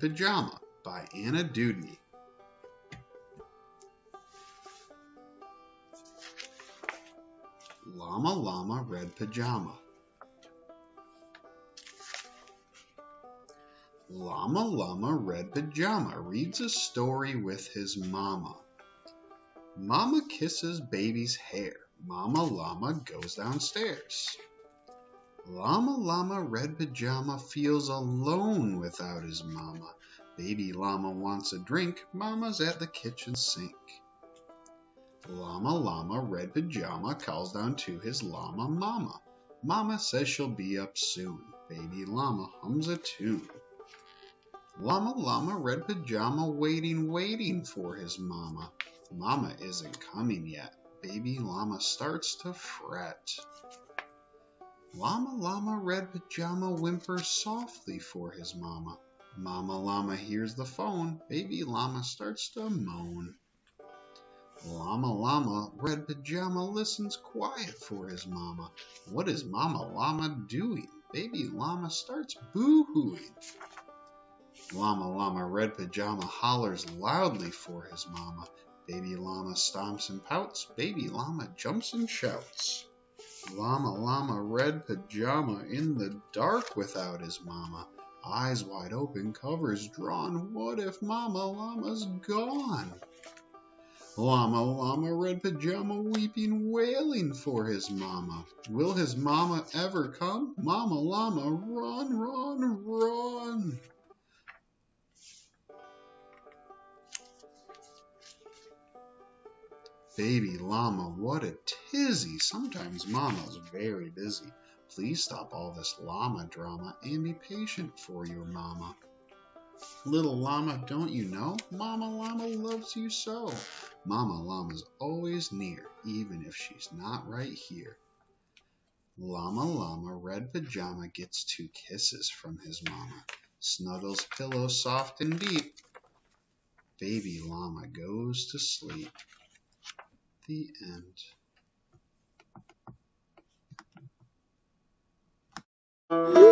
Red Pajama by Dewdney. Llama Llama Red Pajama. Llama Llama Red Pajama reads a story with his mama. Mama kisses baby's hair. Mama Llama goes downstairs. Llama Llama Red Pajama feels alone without his mama. Baby Llama wants a drink. Mama's at the kitchen sink. Llama Llama Red Pajama calls down to his llama mama. Mama says she'll be up soon. Baby Llama hums a tune. Llama Llama Red Pajama waiting for his mama. Mama isn't coming yet. Baby Llama starts to fret. Llama Llama Red Pajama whimpers softly for his mama. Mama Llama hears the phone. Baby Llama starts to moan. Llama Llama Red Pajama listens quiet for his mama. What is Mama Llama doing? Baby Llama starts boo-hooing. Llama Llama Red Pajama hollers loudly for his mama. Baby Llama stomps and pouts. Baby Llama jumps and shouts. Llama Llama Red Pajama in the dark without his mama. Eyes wide open, covers drawn. What if Mama Llama's gone? Llama Llama Red Pajama weeping, wailing for his mama. Will his mama ever come? Mama Llama, run, run, run. Baby Llama, what a tizzy. Sometimes Mama's very busy. Please stop all this llama drama and be patient for your mama. Little llama, don't you know? Mama Llama loves you so. Mama Llama's always near, even if she's not right here. Llama Llama Red Pajama gets 2 kisses from his mama. Snuggles pillow soft and deep. Baby Llama goes to sleep. The end.